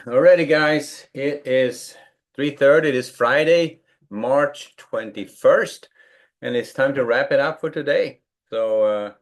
Alrighty, guys. It is 3:30. It is Friday, March 21st, and it's time to wrap it up for today. No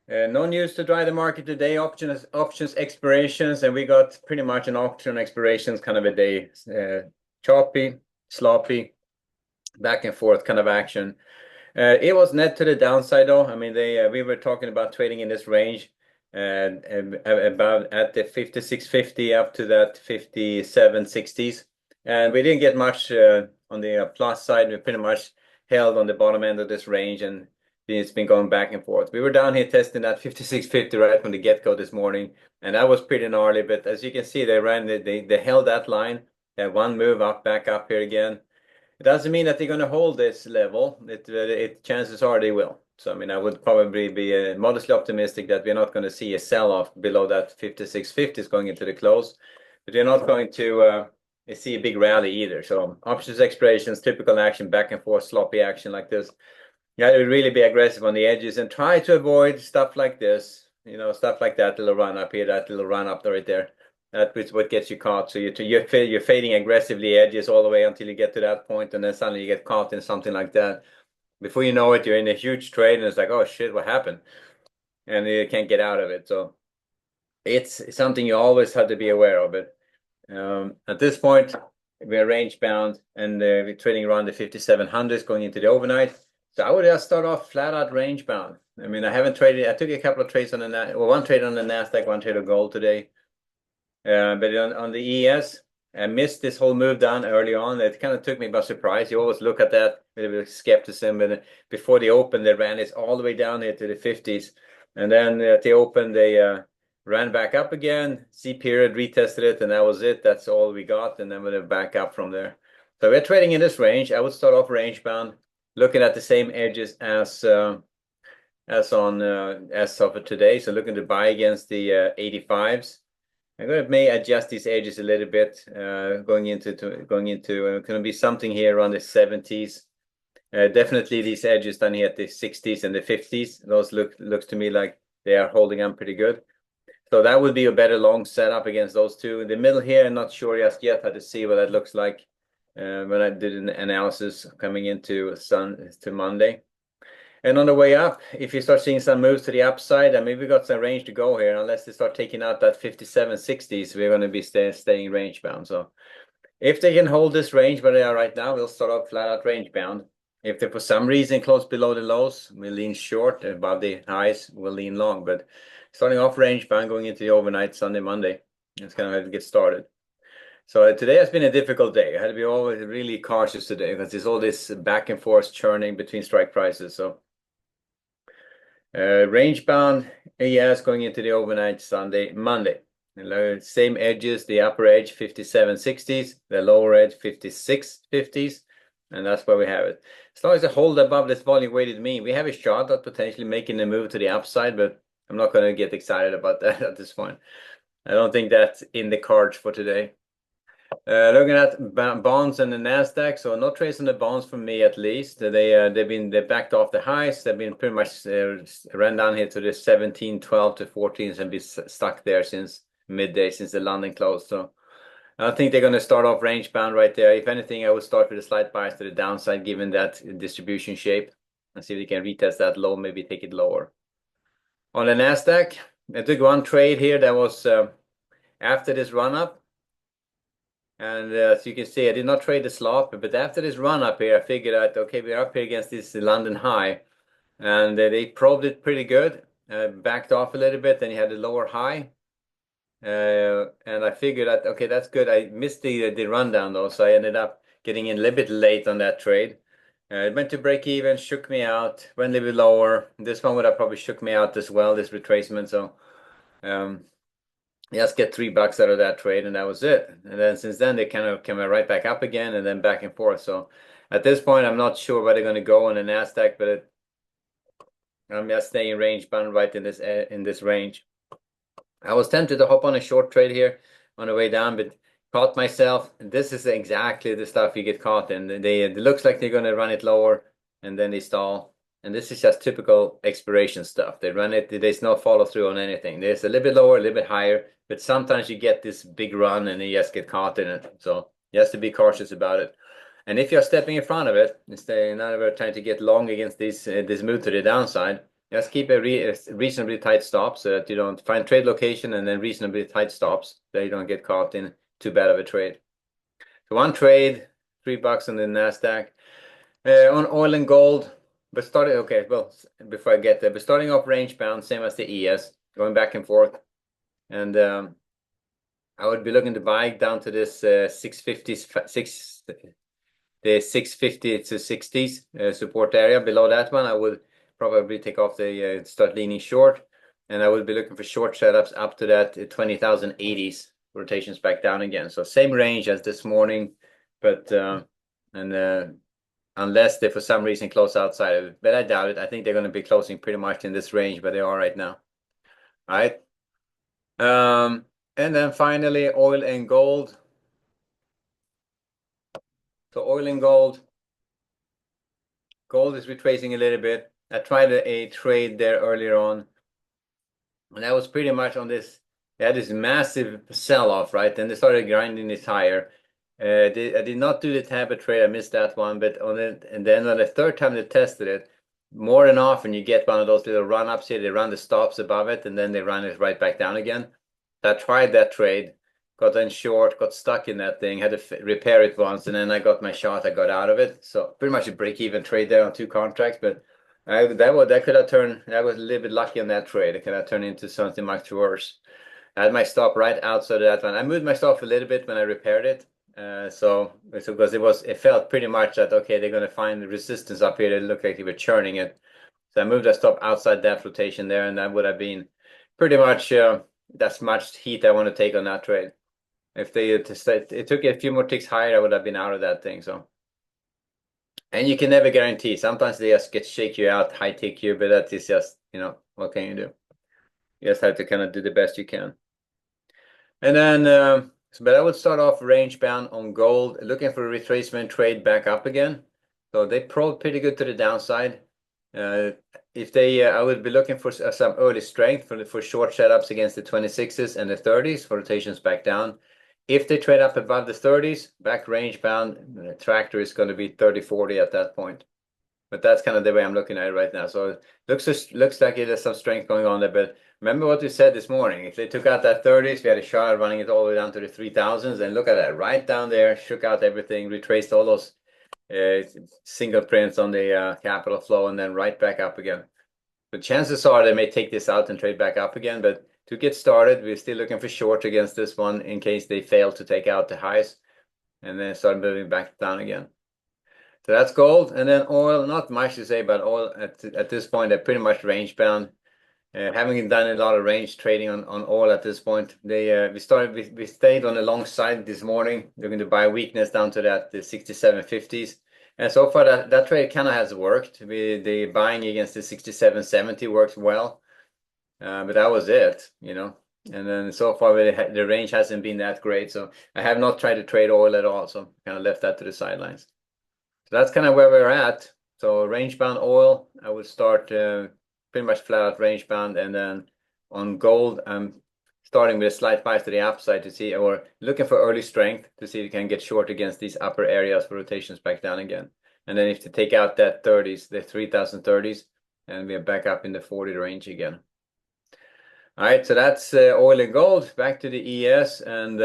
news to drive the market today. Options expirations, and we got pretty much an option expirations kind of a day. Choppy, sloppy, back and forth kind of action. It was net to the downside though. I mean, we were talking about trading in this range about at the 56.50 up to that 57.60s, and we didn't get much on the plus side. We pretty much held on the bottom end of this range, and it's been going back and forth. We were down here testing that 56.50 right from the get-go this morning, and that was pretty gnarly. But as you can see, they held that line. They had one move up, back up here again. It doesn't mean that they're going to hold this level. Chances are they will. So, I mean, I would probably be modestly optimistic that we're not going to see a sell-off below that 56.50 going into the close, but we're not going to see a big rally either. So, options expirations, typical action, back and forth, sloppy action like this. You got to really be aggressive on the edges and try to avoid stuff like this. You know, stuff like that little run up here, that little run up right there. That is what gets you caught. So you're fading aggressively edges all the way until you get to that point, and then suddenly you get caught in something like that. Before you know it, you're in a huge trade, and it's like, oh shit, what happened? And you can't get out of it. So it's something you always have to be aware of. But at this point, we're range bound, and we're trading around the 5700s going into the overnight. So I would just start off flat out range bound. I mean, I haven't traded. I took a couple of trades on the one trade on the Nasdaq, one trade of gold today. But on the ES, I missed this whole move down early on. It kind of took me by surprise. You always look at that with a bit of skepticism. But before they opened, they ran this all the way down here to the 50s. And then at the open, they ran back up again. C period, retested it, and that was it. That's all we got. And then we're back up from there. So we're trading in this range. I would start off range bound, looking at the same edges as of today. So looking to buy against the 85s. I'm going to may adjust these edges a little bit going into going to be something here around the 70s. Definitely these edges down here at the 60s and the 50s. Those looks to me like they are holding on pretty good. So that would be a better long setup against those two. In the middle here, I'm not sure just yet how to see what that looks like when I did an analysis coming into Monday. And on the way up, if you start seeing some moves to the upside, I mean, we got some range to go here. Unless they start taking out that 57.60s, we're going to be staying range bound. So if they can hold this range where they are right now, we'll start off flat out range bound. If they for some reason close below the lows, we'll lean short. Above the highs, we'll lean long. But starting off range bound going into the overnight Sunday, Monday, that's kind of how to get started. So today has been a difficult day. I had to be always really cautious today because there's all this back and forth churning between strike prices. So range bound AS going into the overnight Sunday, Monday. Same edges, the upper edge 57.60s, the lower edge 56.50s, and that's where we have it. As long as they hold above this volume weighted mean, we have a shot at potentially making the move to the upside, but I'm not going to get excited about that at this point. I don't think that's in the cards for today. Looking at bonds and the Nasdaq, so no trades on the bonds for me at least. They backed off the highs. They've been pretty much ran down here to the 17.12 to 14s and been stuck there since midday, since the London closed. So I think they're going to start off range bound right there. If anything, I would start with a slight bias to the downside given that distribution shape and see if we can retest that low, maybe take it lower. On the Nasdaq, I took one trade here that was after this run up. And as you can see, I did not trade the slop, but after this run up here, I figured out, okay, we're up here against this London high, and they probed it pretty good, backed off a little bit, then you had a lower high, and I figured out, okay, that's good. I missed the rundown though, so I ended up getting in a little bit late on that trade. It went to break even, shook me out, went a little bit lower. This one would have probably shook me out as well, this retracement. So just get $3 out of that trade, and that was it. And then since then they kind of came right back up again, and then back and forth. So at this point, I'm not sure where they're going to go on the Nasdaq, but I'm just staying range bound right in this range. I was tempted to hop on a short trade here on the way down, but caught myself. This is exactly the stuff you get caught in. It looks like they're going to run it lower, and then they stall. And this is just typical expiration stuff. They run it, there's no follow through on anything. There's a little bit lower, a little bit higher, but sometimes you get this big run and you just get caught in it. So you have to be cautious about it. And if you're stepping in front of it, instead of trying to get long against this move to the downside, just keep a reasonably tight stop so that you don't find trade location and then reasonably tight stops so you don't get caught in too bad of a trade. So one trade, $3 on the Nasdaq. On oil and gold, but starting okay. Well, before I get there, but starting off range bound, same as the ES, going back and forth, and I would be looking to buy down to this 650 the 650 to 60s support area. Below that one, I would probably take off the start leaning short, and I would be looking for short setups up to that 20,080s rotations back down again. So same range as this morning, but unless they for some reason close outside of it, but I doubt it. I think they're going to be closing pretty much in this range, but they are right now. All right. And then finally, oil and gold. So oil and gold. Gold is retracing a little bit. I tried a trade there earlier on, and that was pretty much on this. They had this massive sell-off, right? Then they started grinding this higher. I did not do the Tampa trade. I missed that one, but on it, and then on the third time they tested it, more than often you get one of those little run-ups here. They run the stops above it, and then they run it right back down again. So I tried that trade, got in short, got stuck in that thing, had to repair it once, and then I got my shot. I got out of it. So pretty much a break-even trade there on 2 contracts, but that could have turned. I was a little bit lucky on that trade. It could have turned into something much worse. I had my stop right outside of that one. I moved my stop a little bit when I repaired it. So because it felt pretty much that okay, they're going to find the resistance up here. It looked like they were churning it. So I moved that stop outside that rotation there, and that would have been pretty much that's much heat I want to take on that trade. If it took a few more ticks higher, I would have been out of that thing. So, and you can never guarantee. Sometimes they just shake you out, high tick you, but that is just what can you do? You just have to kind of do the best you can. And then, but I would start off range bound on gold, looking for a retracement trade back up again. So they probed pretty good to the downside. If they, I would be looking for some early strength for short setups against the 26s and the 30s for rotations back down. If they trade up above the 30s, back range bound, the tractor is going to be 30-40 at that point. But that's kind of the way I'm looking at it right now. So it looks like there's some strength going on there. But remember what we said this morning. If they took out that 30s, we had a shot running it all the way down to the 3000s. And look at that, right down there, shook out everything, retraced all those single prints on the capital flow, and then right back up again. But chances are they may take this out and trade back up again. But to get started, we're still looking for short against this one in case they fail to take out the highs and then start moving back down again. So that's gold. And then oil, not much to say about oil at this point. They're pretty much range bound. Having done a lot of range trading on oil at this point, we stayed on the long side this morning. They're going to buy weakness down to the 67.50s. And so far that trade kind of has worked. The buying against the 67.70 works well. But that was it, And then so far the range hasn't been that great. So I have not tried to trade oil at all. So kind of left that to the sidelines. So that's kind of where we're at. So range bound oil, I would start pretty much flat out range bound, and then on gold, I'm starting with a slight bias to the upside to see, or looking for early strength to see if you can get short against these upper areas for rotations back down again. And then if to take out that 30s, the 3030s, and we're back up in the 40 range again. All right, so that's oil and gold. Back to the ES, and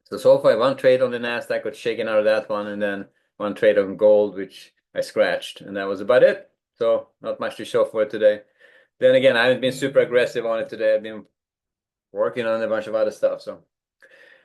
so far one trade on the Nasdaq got shaken out of that one, and then one trade on gold, which I scratched, and that was about it. So not much to show for it today. Then again, I haven't been super aggressive on it today. I've been working on a bunch of other stuff. So,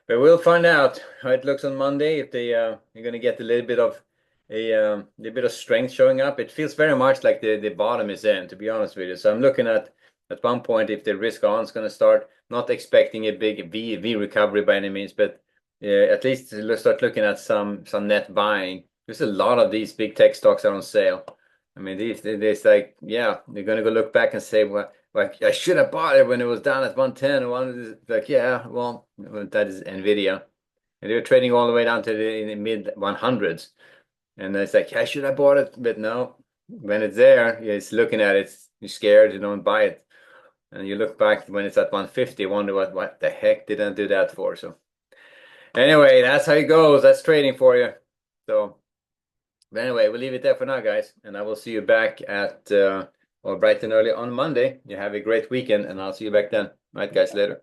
but we'll find out how it looks on Monday. If you're going to get a little bit of strength showing up. It feels very much like the bottom is in, to be honest with you. So I'm looking at one point if the risk on is going to start. Not expecting a big V recovery by any means, but at least let's start looking at some net buying. There's a lot of these big tech stocks are on sale. I mean, these like, yeah, they're gonna go look back and say, well, like I should have bought it when it was down at 110 or one. Like, yeah, well, that is Nvidia, and they were trading all the way down to the mid 100s, and it's like, I should have bought it, but no, when it's there, you're just looking at it, you're scared, you don't buy it. And you look back when it's at 150, wonder what the heck did I do that for? So anyway, that's how it goes. That's trading for you. So but anyway, we'll leave it there for now, guys. And I will see you back at bright and early on Monday. You have a great weekend, and I'll see you back then. All right, guys, later.